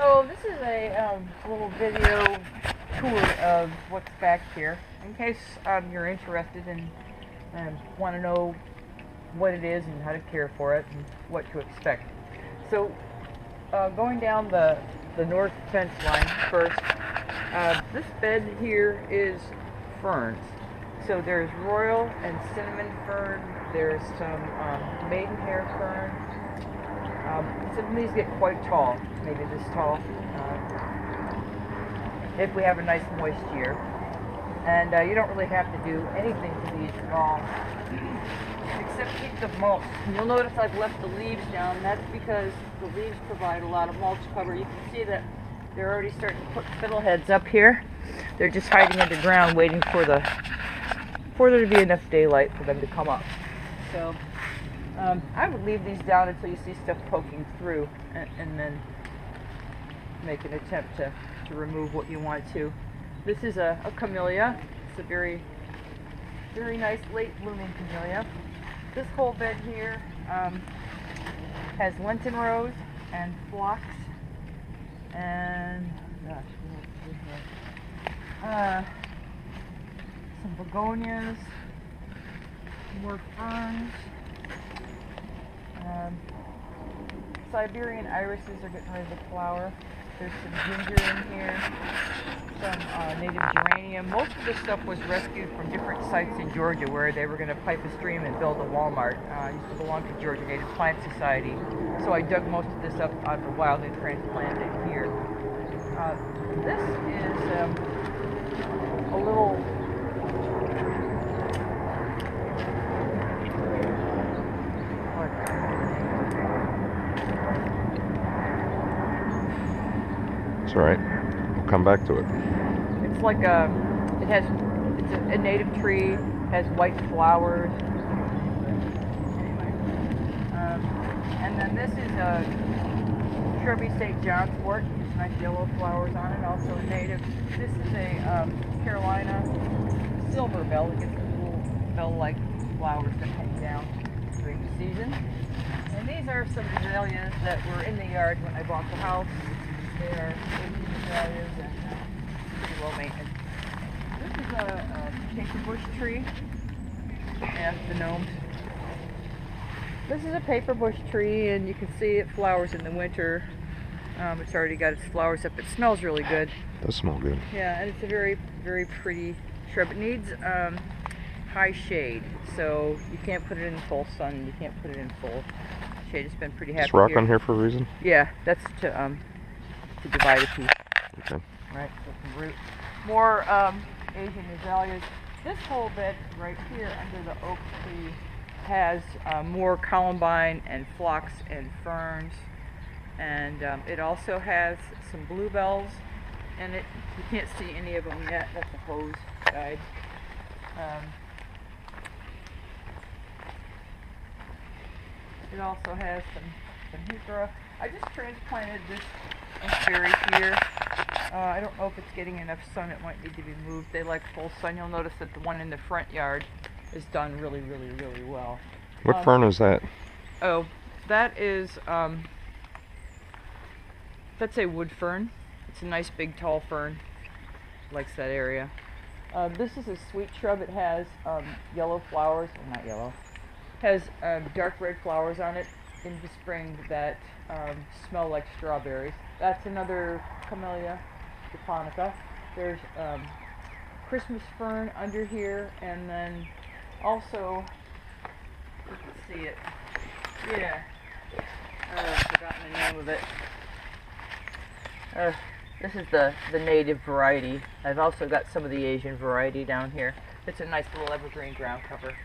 So this is a little video tour of what's back here, in case you're interested and want to know what it is and how to care for it and what to expect. So going down the north fence line first, this bed here is ferns. So there's royal and cinnamon fern, there's some maidenhair fern. Some of these get quite tall, maybe this tall, if we have a nice moist year. And you don't really have to do anything to these at all, except keep the mulch. And you'll notice I've left the leaves down, and that's because the leaves provide a lot of mulch cover. You can see that they're already starting to put fiddleheads up here. They're just hiding underground, waiting for there to be enough daylight for them to come up. So I would leave these down until you see stuff poking through, and then make an attempt to remove what you want to. This is a camellia. It's a very, very nice late blooming camellia. This whole bed here has Lenten rose and phlox and some begonias, more ferns. Siberian irises are getting ready to flower. There's some ginger in here, some native geranium. Most of this stuff was rescued from different sites in Georgia where they were going to pipe a stream and build a Walmart. I used to belong to Georgia Native Plant Society, so I dug most of this up out of the wild and transplanted it here. This is a little It's all right. We'll come back to it. It's like it's a native tree, has white flowers. And then this is a shrubby St. John's wort. There's nice yellow flowers on it, also a native. This is a Carolina silver bell. It gets little bell-like flowers that hang down during the season. And these are some azaleas that were in the yard when I bought the house. They are azaleas and pretty low maintenance. This is a paper bush tree. Ask the gnomes. This is a paper bush tree, and you can see it flowers in the winter. It's already got its flowers up. It smells really good. It does smell good. Yeah, and it's a very, very pretty shrub. It needs high shade, so you can't put it in full sun. You can't put it in full shade. It's been pretty happy. Is rock on here for a reason? Yeah, that's to divide a piece. Okay. Right, so some root. More Asian azaleas. This whole bed right here under the oak tree has more columbine and phlox and ferns, and it also has some bluebells in it. You can't see any of them yet. That's a hose guide. It also has some heuchera. I just transplanted this berry here. I don't know if it's getting enough sun. It might need to be moved. They like full sun. You'll notice that the one in the front yard is done really, really, really well. What fern is that? Oh, that is, that's a wood fern. It's a nice big tall fern. Likes that area. This is a sweet shrub. It has yellow flowers, or not yellow. Has dark red flowers on it in the spring that smell like strawberries. That's another Camellia japonica. There's Christmas fern under here, and then also, you can see it. Yeah. I've forgotten the name of it. This is the native variety. I've also got some of the Asian variety down here. It's a nice little evergreen ground cover.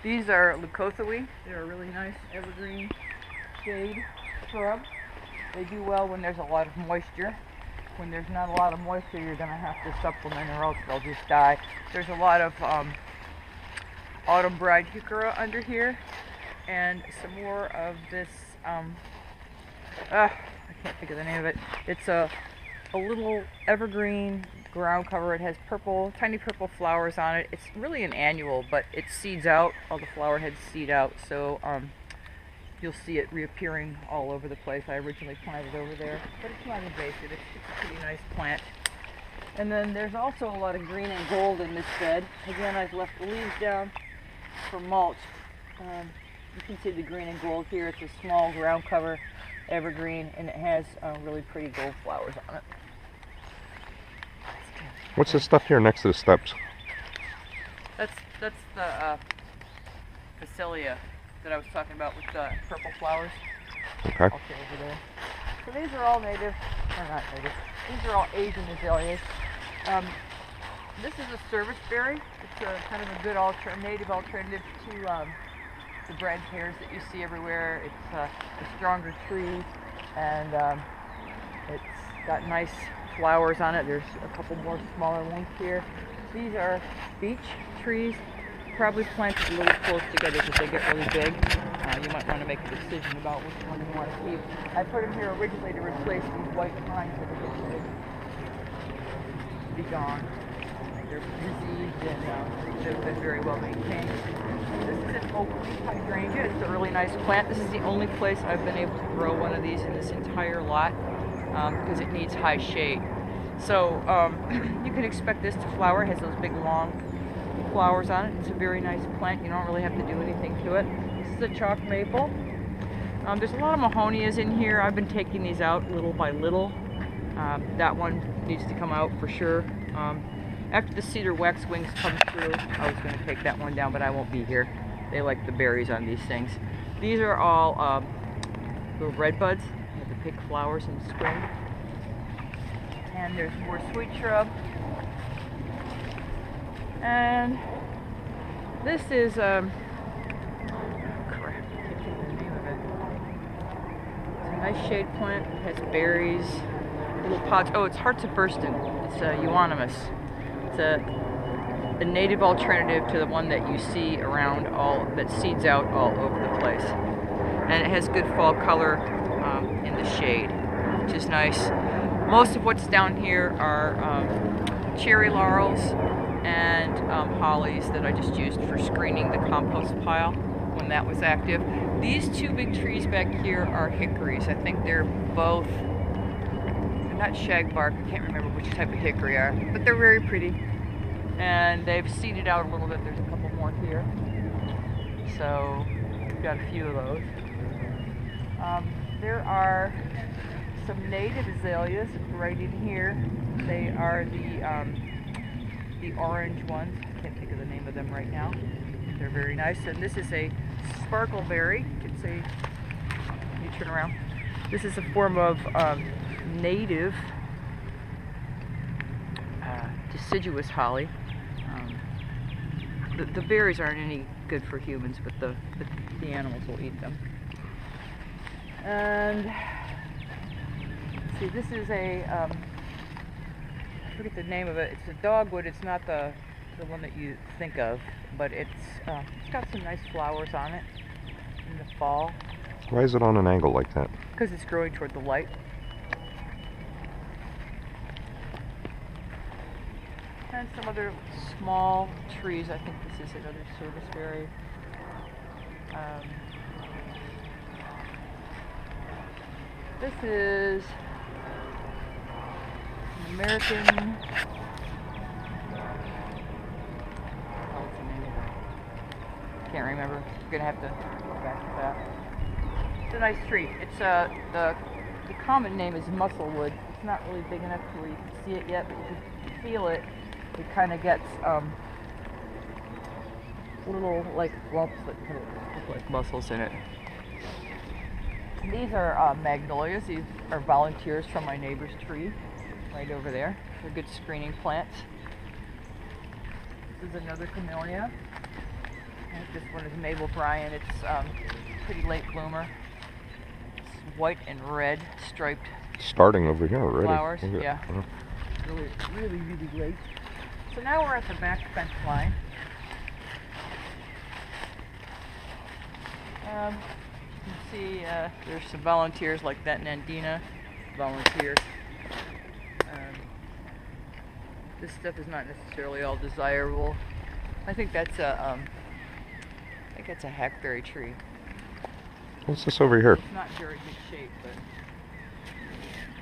These are leucothoe. They're a really nice evergreen shade shrub. They do well when there's a lot of moisture. When there's not a lot of moisture, you're going to have to supplement or else they'll just die. There's a lot of autumn bride heuchera under here, and some more of this, I can't think of the name of it. It's a little evergreen ground cover. It has purple, tiny purple flowers on it. It's really an annual, but it seeds out. All the flower heads seed out. So you'll see it reappearing all over the place. I originally planted over there, but it's not invasive. It's a pretty nice plant. And then there's also a lot of green and gold in this bed. Again, I've left the leaves down for mulch. You can see the green and gold here. It's a small ground cover evergreen, and it has really pretty gold flowers on it. What's this stuff here next to the steps? That's the Phacelia that I was talking about with the purple flowers. Okay. Also over there. So these are all native, or not native. These are all Asian azaleas. This is a service berry. It's a kind of a good native alternative to the bread pears that you see everywhere. It's a stronger tree, and it's got nice flowers on it. There's a couple more smaller ones here. These are beech trees, probably planted a little close together because they get really big. You might want to make a decision about which one you want to keep. I put them here originally to replace these white pines that are getting ready to be gone. They're diseased and they've been very well maintained. This is an oak leaf hydrangea. It's a really nice plant. This is the only place I've been able to grow one of these in this entire lot because it needs high shade. So you can expect this to flower. It has those big long flowers on it. It's a very nice plant. You don't really have to do anything to it. This is a chalk maple. There's a lot of mahonias in here. I've been taking these out little by little. That one needs to come out for sure. After the cedar waxwings come through, I was going to take that one down, but I won't be here. They like the berries on these things. These are all little red buds. They have the pink flowers in spring. And there's more sweet shrub. And this is crap, I can't think of the name of it. It's a nice shade plant. It has berries, little pods. Oh, it's Hearts of Burston. It's euonymus. It's a native alternative to the one that you see around that seeds out all over the place. And it has good fall color in the shade, which is nice. Most of what's down here are cherry laurels and hollies that I just used for screening the compost pile when that was active. These two big trees back here are hickories. I think they're both, they're not shagbark, I can't remember which type of hickory are, but they're very pretty. And they've seeded out a little bit. There's a couple more here. So we've got a few of those. There are some native azaleas right in here. They are the orange ones. I can't think of the name of them right now. They're very nice. And this is a sparkleberry. It's a, you turn around. This is a form of native deciduous holly. The berries aren't any good for humans, but the animals will eat them. And see, this is a I forget the name of it. It's a dogwood. It's not the one that you think of, but it's got some nice flowers on it in the fall. Why is it on an angle like that? Because it's growing toward the light. And some other small trees. I think this is another serviceberry. This is an American. What's the name of it? Can't remember. We're gonna have to go back to that. It's a nice tree. It's the common name is musclewood. It's not really big enough to where you can see it yet, but you can feel it. It kind of gets little like lumps that kind of look like muscles in it. These are magnolias. These are volunteers from my neighbor's tree right over there. They're good screening plants. This is another camellia. This one is Mabel Bryan. It's pretty late bloomer. It's white and red striped. Starting over here already. Flowers, yeah. Really late. So now we're at the back fence line. You can see there's some volunteers like that Nandina volunteer. This stuff is not necessarily all desirable. I think that's a hackberry tree. What's this over here? It's not very good shape, but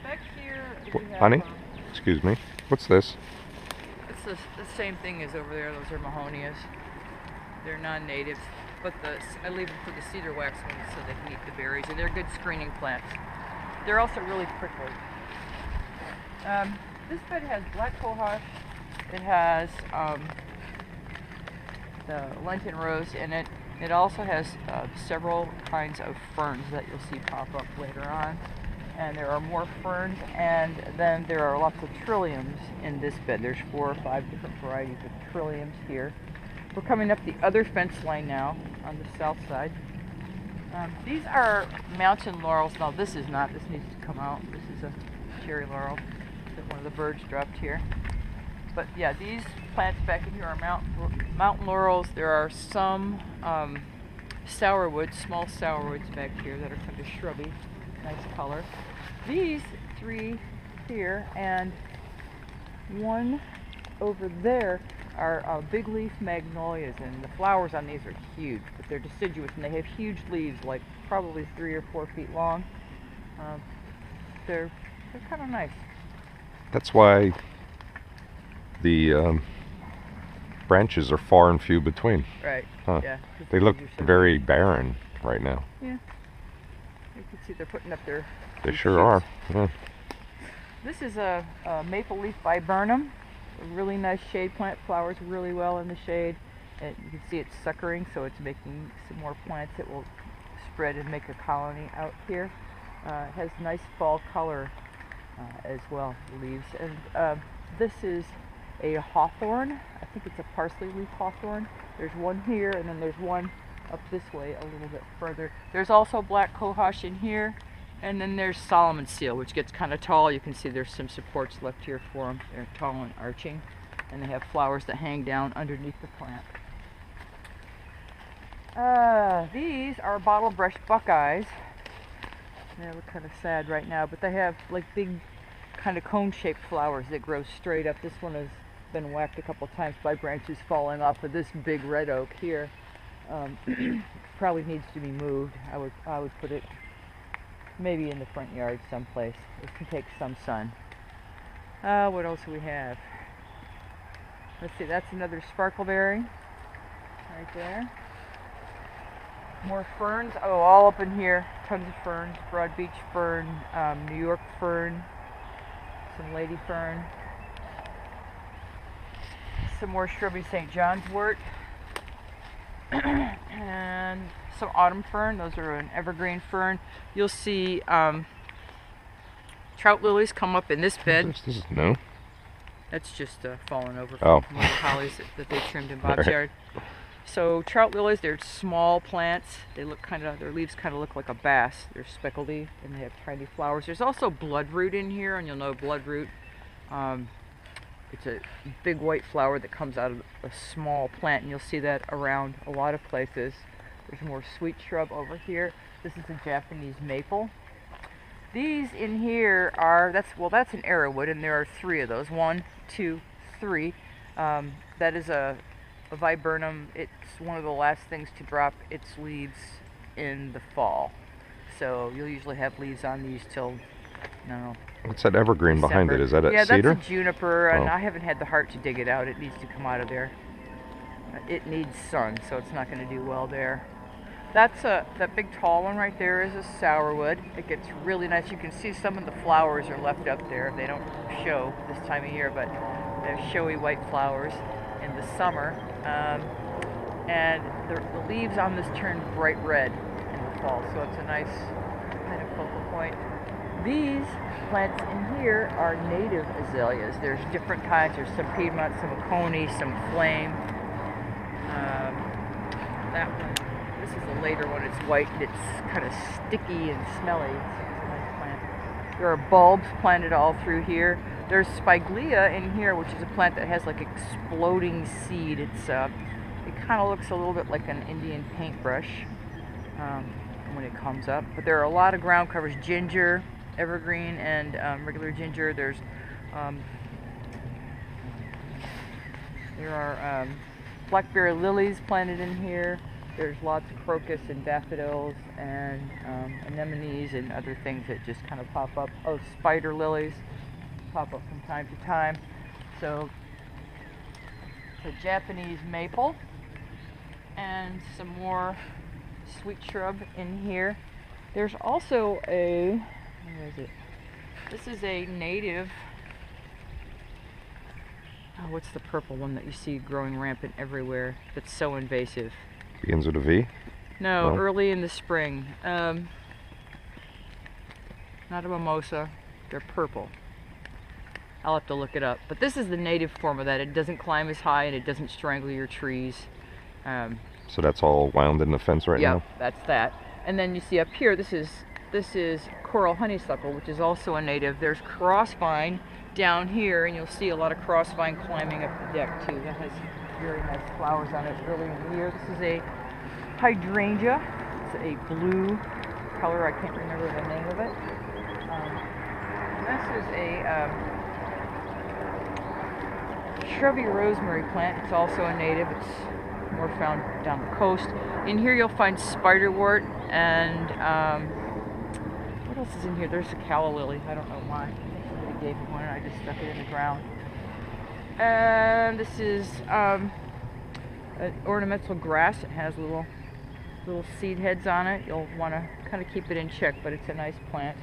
back here we have, Honey? Excuse me. What's this? it's the same thing as over there. Those are Mahonias. They're non-natives, but I leave them for the cedar wax ones so they can eat the berries, and they're good screening plants. They're also really prickly. This bed has black cohosh. It has the Lenten rose in it. It also has several kinds of ferns that you'll see pop up later on. And there are more ferns, and then there are lots of trilliums in this bed. There's 4 or 5 different varieties of trilliums here. We're coming up the other fence line now on the south side. These are mountain laurels. Now this is not, this needs to come out. This is a cherry laurel that one of the birds dropped here. But yeah, these plants back in here are mountain laurels. There are some sourwoods, small sourwoods back here that are kind of shrubby, nice color. These 3 here and one over there are big leaf magnolias, and the flowers on these are huge, but they're deciduous and they have huge leaves, like probably 3 or 4 feet long. They're kind of nice. That's why the branches are far and few between. Right. Huh. Yeah. They look very barren right now. Yeah. You can see they're putting up their. They sure are. Yeah. This is a maple leaf viburnum. A really nice shade plant. Flowers really well in the shade. And you can see it's suckering, so it's making some more plants that will spread and make a colony out here. It has nice fall color as well, the leaves. And this is a hawthorn. I think it's a parsley leaf hawthorn. There's one here, and then there's one up this way a little bit further. There's also black cohosh in here, and then there's Solomon seal, which gets kind of tall. You can see there's some supports left here for them. They're tall and arching, and they have flowers that hang down underneath the plant. These are bottle brush buckeyes. They look kind of sad right now, but they have like big kind of cone-shaped flowers that grow straight up. This one has been whacked a couple times by branches falling off of this big red oak here. Probably needs to be moved. I would put it maybe in the front yard someplace. It can take some sun. What else do we have? Let's see, that's another sparkleberry right there. More ferns. Oh, all up in here. Tons of ferns. Broad Beach fern, New York fern, some lady fern, some more shrubby St. John's wort, and some autumn fern. Those are an evergreen fern. You'll see trout lilies come up in this bed. This is new. That's just fallen over Oh. from the hollies that they trimmed in Bob's yard. So trout lilies, they're small plants. They look their leaves kind of look like a bass. They're speckledy and they have tiny flowers. There's also bloodroot in here, and you'll know bloodroot. It's a big white flower that comes out of a small plant, and you'll see that around a lot of places. There's more sweet shrub over here. This is a Japanese maple. These in here are, that's an arrowwood, and there are 3 of those. 1, 2, 3. That is a viburnum. It's one of the last things to drop its leaves in the fall. So you'll usually have leaves on these till, I don't know. What's that evergreen December. behind it? Is that a yeah, cedar? That's a juniper, and Oh. I haven't had the heart to dig it out. It needs to come out of there. It needs sun, so it's not going to do well there. That big tall one right there is a sourwood. It gets really nice. You can see some of the flowers are left up there. They don't show this time of year, but they're showy white flowers in the summer. And the leaves on this turn bright red in the fall, so it's a nice kind of focal point. These plants in here are native azaleas. There's different kinds. There's some Piedmont, some Oconee, some Flame. That one, this is a later one. It's white and it's kind of sticky and smelly. It's a nice plant. There are bulbs planted all through here. There's Spiglia in here, which is a plant that has like exploding seed. It kind of looks a little bit like an Indian paintbrush when it comes up. But there are a lot of ground covers: ginger, evergreen, and regular ginger. There are blackberry lilies planted in here. There's lots of crocus and daffodils and anemones and other things that just kind of pop up. Oh, spider lilies pop up from time to time. So it's a Japanese maple and some more sweet shrub in here. There's also a, where is it? This is a native, oh, what's the purple one that you see growing rampant everywhere that's so invasive? Begins with a V? No, No? early in the spring. Not a mimosa, they're purple. I'll have to look it up. But this is the native form of that. It doesn't climb as high and it doesn't strangle your trees. So that's all wound in the fence right Yep, now? that's that. And then you see up here, this is coral honeysuckle, which is also a native. There's crossvine down here, and you'll see a lot of crossvine climbing up the deck too. That has very nice flowers on it early in the year. This is a hydrangea. It's a blue color. I can't remember the name of it. This is a shrubby rosemary plant. It's also a native. It's more found down the coast. In here you'll find spiderwort and what else is in here? There's a calla lily. I don't know why. I think somebody gave me one and I just stuck it in the ground. And this is an ornamental grass. It has little seed heads on it. You'll want to kind of keep it in check, but it's a nice plant.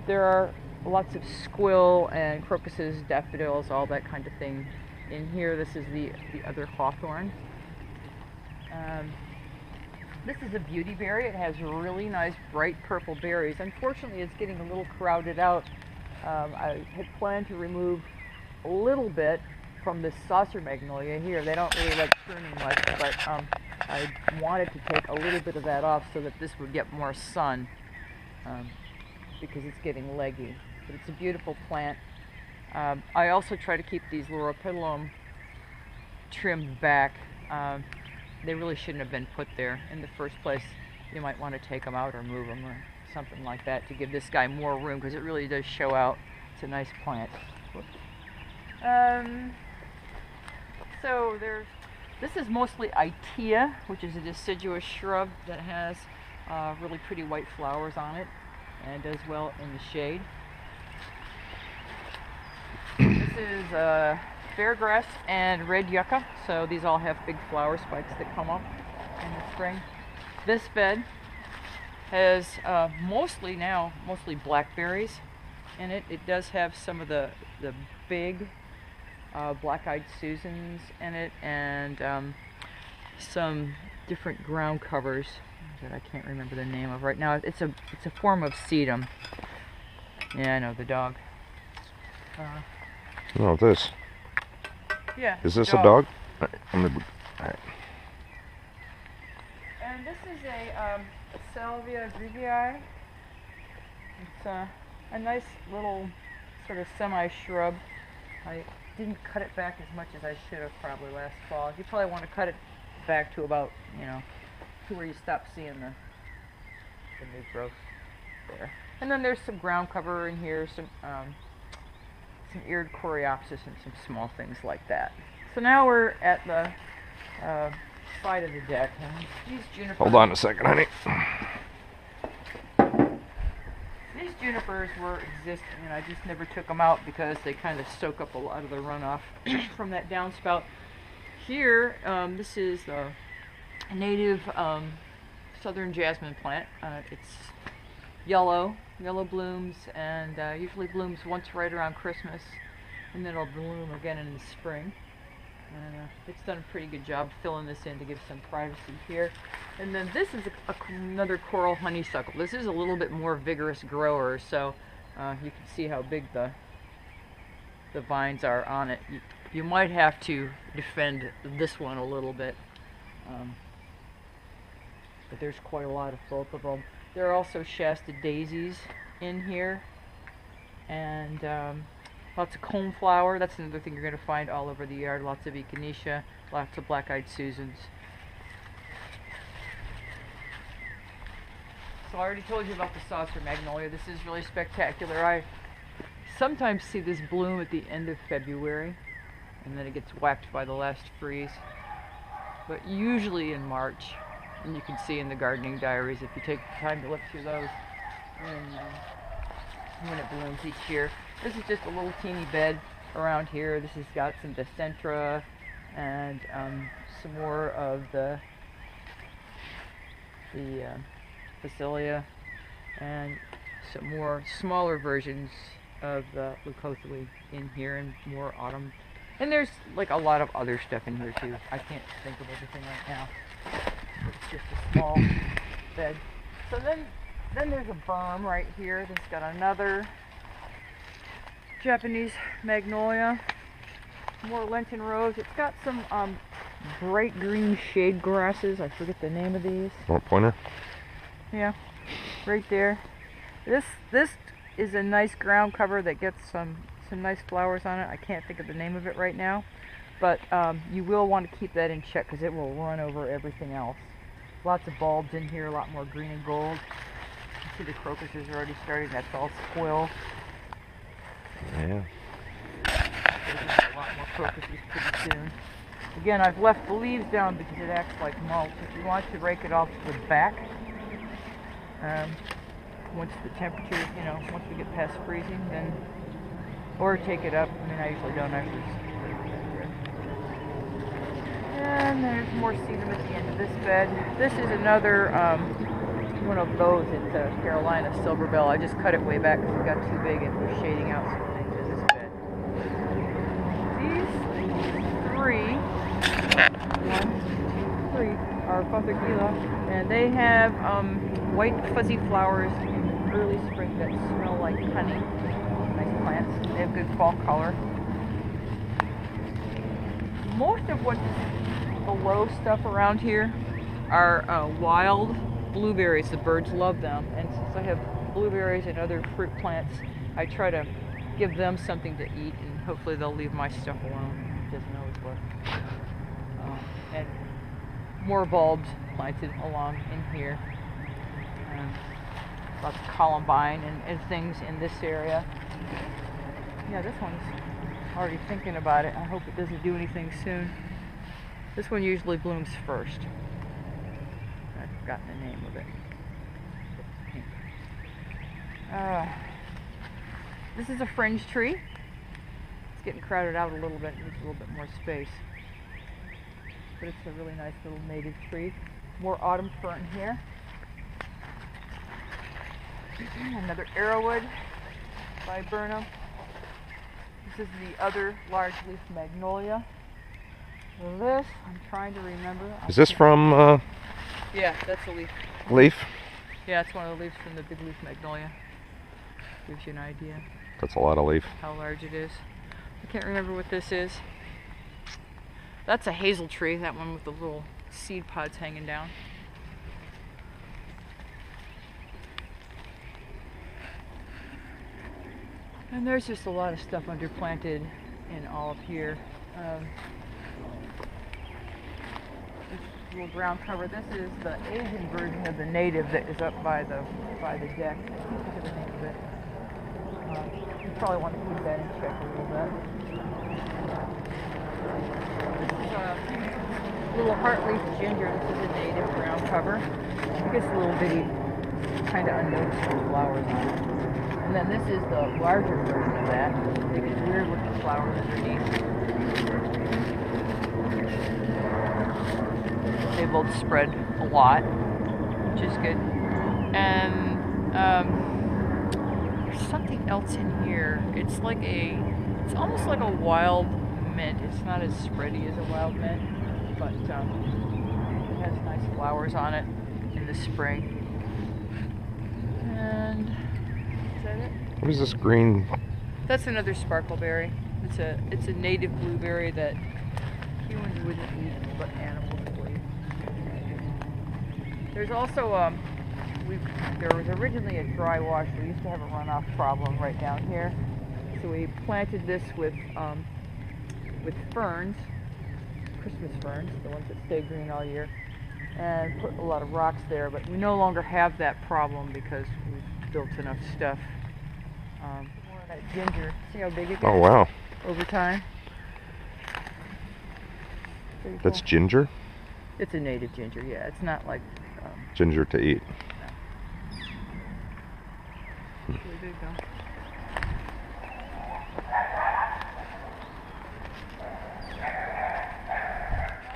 There are lots of squill and crocuses, daffodils, all that kind of thing in here. This is the other hawthorn. This is a beautyberry. It has really nice bright purple berries. Unfortunately, it's getting a little crowded out. I had planned to remove a little bit from this saucer magnolia here. They don't really like pruning much, but I wanted to take a little bit of that off so that this would get more sun because it's getting leggy. But it's a beautiful plant. I also try to keep these loropetalum trimmed back. They really shouldn't have been put there in the first place. You might want to take them out or move them or something like that to give this guy more room because it really does show out. It's a nice plant. So this is mostly Itea, which is a deciduous shrub that has really pretty white flowers on it and does well in the shade. This is fairgrass and red yucca, so these all have big flower spikes that come up in the spring. This bed has mostly blackberries in it. It does have some of the big black-eyed Susans in it, and some different ground covers that I can't remember the name of right now. It's a form of sedum. Yeah, I know, the dog. Oh, this. Yeah. Is this a dog? All right. And this is a Salvia grevii. It's a nice little sort of semi-shrub. I didn't cut it back as much as I should have probably last fall. You probably want to cut it back to about, to where you stop seeing the new growth there. And then there's some ground cover in here, some eared coreopsis and some small things like that. So now we're at the side of the deck. And these junipers, Hold on a second, honey. These junipers were existing, and I just never took them out because they kind of soak up a lot of the runoff from that downspout. Here, this is a native southern jasmine plant. It's yellow blooms, and usually blooms once right around Christmas, and then it'll bloom again in the spring. And it's done a pretty good job filling this in to give some privacy here. And then this is another coral honeysuckle. This is a little bit more vigorous grower, so you can see how big the vines are on it. You might have to defend this one a little bit, but there's quite a lot of both of them. There are also Shasta daisies in here, and lots of coneflower. That's another thing you're going to find all over the yard. Lots of echinacea, lots of black-eyed Susans. So I already told you about the saucer magnolia. This is really spectacular. I sometimes see this bloom at the end of February, and then it gets whacked by the last freeze. but usually in March. And you can see in the gardening diaries if you take the time to look through those when it blooms each year. This is just a little teeny bed around here. This has got some Decentra and some more of the Phacelia and some more smaller versions of the Leucothele in here, and more autumn. And there's like a lot of other stuff in here too. I can't think of everything right now. It's just a small bed. So then there's a berm right here that's got another Japanese magnolia, more Lenten rose. It's got some bright green shade grasses. I forget the name of these. North Pointer? Yeah, right there. This is a nice ground cover that gets some nice flowers on it. I can't think of the name of it right now, but you will want to keep that in check because it will run over everything else. Lots of bulbs in here, a lot more green and gold. You see the crocuses are already starting. That's all spoil. Yeah. There's a lot more crocuses pretty soon. Again, I've left the leaves down because it acts like mulch. If you want to rake it off the back, once the temperature, once we get past freezing, then, or take it up. I mean, I usually don't actually. And there's more sedum at the end of this bed. This is another one of those. It's a Carolina Silver Bell. I just cut it way back because it got too big and was shading out some things in this bed. These three, 1, 2, 3, are Fothergilla, and they have white fuzzy flowers in early spring that smell like honey. Nice plants. They have good fall color. Most of what's below stuff around here are wild blueberries. The birds love them, and since I have blueberries and other fruit plants, I try to give them something to eat, and hopefully they'll leave my stuff alone. It doesn't always work. And more bulbs planted along in here. Lots of columbine and things in this area. Yeah, this one's already thinking about it. I hope it doesn't do anything soon. This one usually blooms first. I've forgotten the name of it. It's pink. This is a fringe tree. It's getting crowded out a little bit. It needs a little bit more space. But it's a really nice little native tree. More autumn fern here. Another arrowwood by Burnham. This is the other large leaf magnolia. This, I'm trying to remember. Is this from Yeah, that's a leaf. leaf? Yeah, it's one of the leaves from the big leaf magnolia. Gives you an idea That's a lot of leaf. how large it is. I can't remember what this is. That's a hazel tree, that one with the little seed pods hanging down. And there's just a lot of stuff underplanted in all of here. This little ground cover. This is the Asian version of the native that is up by the deck. I can't think of the name of it. You probably want to keep that in check a little bit. This is little heartleaf ginger. This is a native ground cover. It gets a little bitty, kind of unnoticeable flowers on it. And then this is the larger version of that. They get weird looking flowers underneath. They both spread a lot, which is good. And there's something else in here. It's almost like a wild mint. It's not as spready as a wild mint, but it has nice flowers on it in the spring. And What is this green? that's another sparkleberry. It's a native blueberry that humans wouldn't eat, but animals would eat. There's also there was originally a dry wash. We used to have a runoff problem right down here, so we planted this with ferns, Christmas ferns, the ones that stay green all year, and put a lot of rocks there. But we no longer have that problem because we've built enough stuff. More of that ginger. See how big it gets? Oh wow. Over time. Pretty That's cool. ginger? It's a native ginger, yeah. It's not like Ginger to eat. really big though.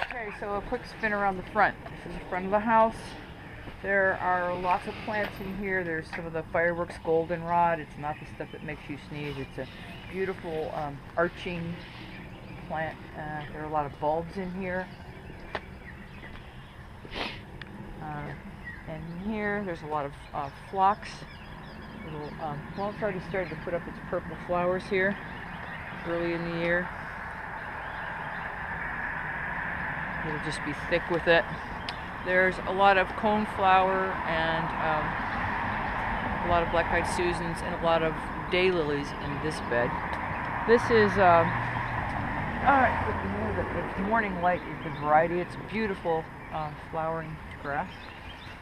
Okay, so a quick spin around the front. This is the front of the house. There are lots of plants in here. There's some of the fireworks goldenrod. It's not the stuff that makes you sneeze. It's a beautiful arching plant. There are a lot of bulbs in here. And here, there's a lot of phlox. Well, it's already started to put up its purple flowers here early in the year. It'll just be thick with it. There's a lot of coneflower and a lot of black-eyed Susans and a lot of daylilies in this bed. This is the morning light is the variety. It's beautiful flowering grass,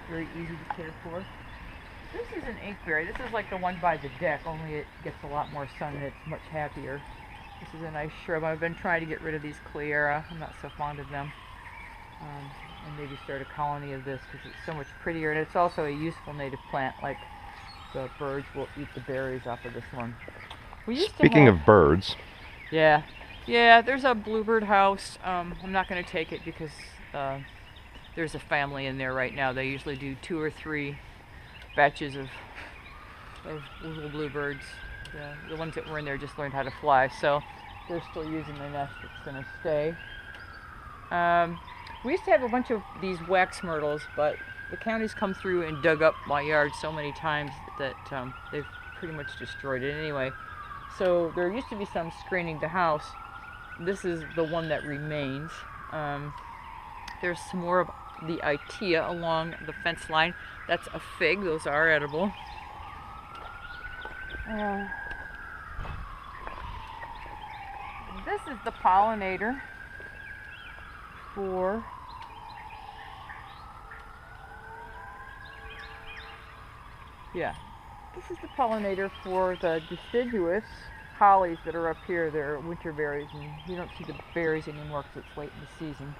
very easy to care for. This is an inkberry. This is like the one by the deck, only it gets a lot more sun and it's much happier. This is a nice shrub. I've been trying to get rid of these Cleyera. I'm not so fond of them. And maybe start a colony of this because it's so much prettier, and it's also a useful native plant. Like the birds will eat the berries off of this one. Speaking of birds, yeah, there's a bluebird house. I'm not going to take it because there's a family in there right now. They usually do 2 or 3 batches of little bluebirds. The ones that were in there just learned how to fly, so they're still using the nest. It's going to stay. We used to have a bunch of these wax myrtles, but the county's come through and dug up my yard so many times that they've pretty much destroyed it anyway. So there used to be some screening the house. This is the one that remains. There's some more of the Itea along the fence line. That's a fig. Those are edible. This is the pollinator for this is the pollinator for the deciduous hollies that are up here. They're winter berries, and you don't see the berries anymore because it's late in the season,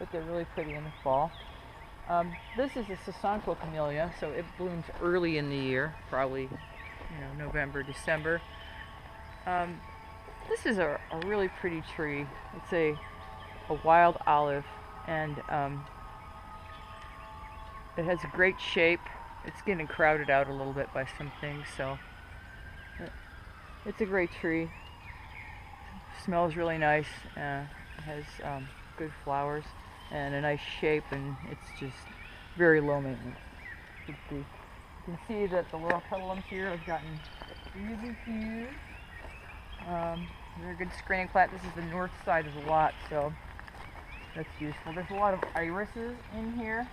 but they're really pretty in the fall. This is a Sasanquo camellia, so it blooms early in the year, probably November, December. This is a really pretty tree. It's a wild olive, and it has a great shape. It's getting crowded out a little bit by some things, so it's a great tree. Smells really nice. It has good flowers and a nice shape, and it's just very low maintenance. You can see that the little petalums here have gotten really huge. They're a good screening plant. This is the north side of the lot, so that's useful. There's a lot of irises in here.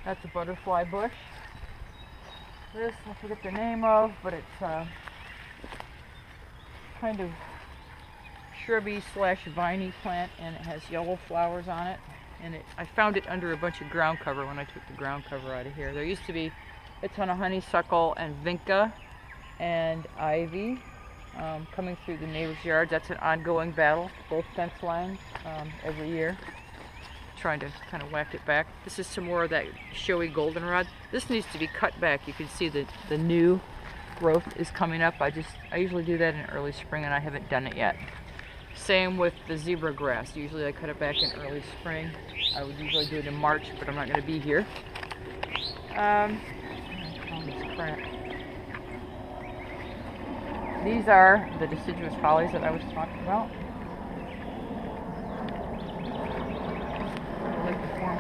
That's a butterfly bush. This, I forget the name of, but it's kind of shrubby / viney plant, and it has yellow flowers on it. And I found it under a bunch of ground cover when I took the ground cover out of here. There used to be a ton of honeysuckle and vinca and ivy coming through the neighbor's yard. That's an ongoing battle, both fence lines, every year. Trying to kind of whack it back. This is some more of that showy goldenrod. This needs to be cut back. You can see that the new growth is coming up. I usually do that in early spring, and I haven't done it yet. Same with the zebra grass. Usually I cut it back in early spring. I would usually do it in March, but I'm not going to be here. These are the deciduous hollies that I was talking about.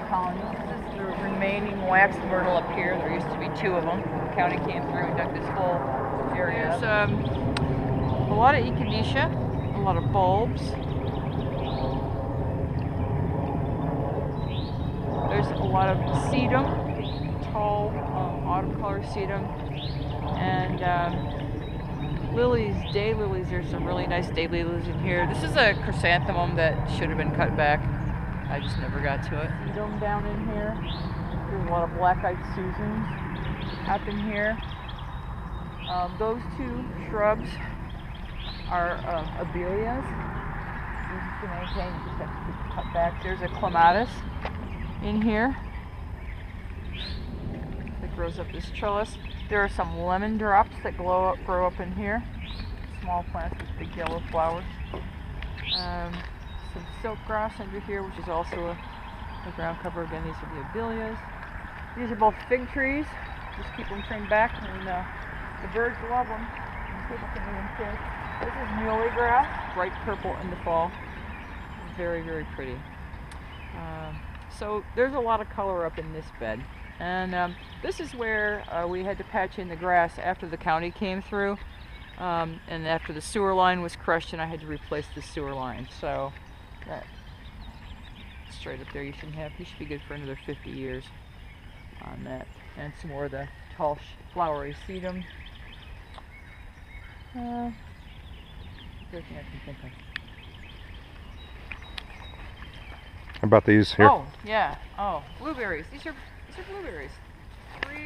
Colonies. This is the remaining wax myrtle up here. There used to be 2 of them. The county came through and dug this whole area. There's a lot of echinacea, a lot of bulbs. There's a lot of sedum, tall autumn color sedum, and lilies, daylilies. There's some really nice daylilies in here. This is a chrysanthemum that should have been cut back. I just never got to it. Sedum down in here. There's a lot of black-eyed Susans up in here. Those 2 shrubs are abelias. Easy to maintain, you just have to keep it cut back. There's a clematis. in here that grows up this trellis. There are some lemon drops that grow up in here. Small plants with big yellow flowers. Some silk grass under here, which is also a ground cover. Again, these are the abelias. These are both fig trees. Just keep them trimmed back, and the birds love them. And people can eat them too. This is muley grass, bright purple in the fall. Very, very pretty. So there's a lot of color up in this bed. And this is where we had to patch in the grass after the county came through. And after the sewer line was crushed, and I had to replace the sewer line. So that straight up there, you should be good for another 50 years on that. And some more of the tall flowery sedum. Everything I can think of. How about these here? Oh yeah. Oh, blueberries. These are blueberries. 3,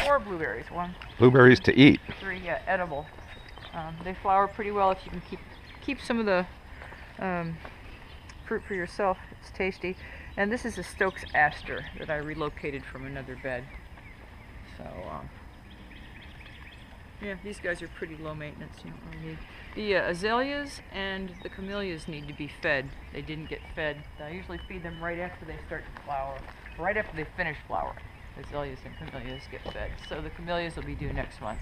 4 blueberries. 1, Blueberries to eat. 3. Yeah, edible. They flower pretty well if you can keep some of the fruit for yourself. It's tasty. And this is a Stokes aster that I relocated from another bed. So yeah, these guys are pretty low maintenance. You don't really need. The azaleas and the camellias need to be fed. They didn't get fed. I usually feed them right after they start to flower, right after they finish flowering. Azaleas and camellias get fed. So the camellias will be due next month.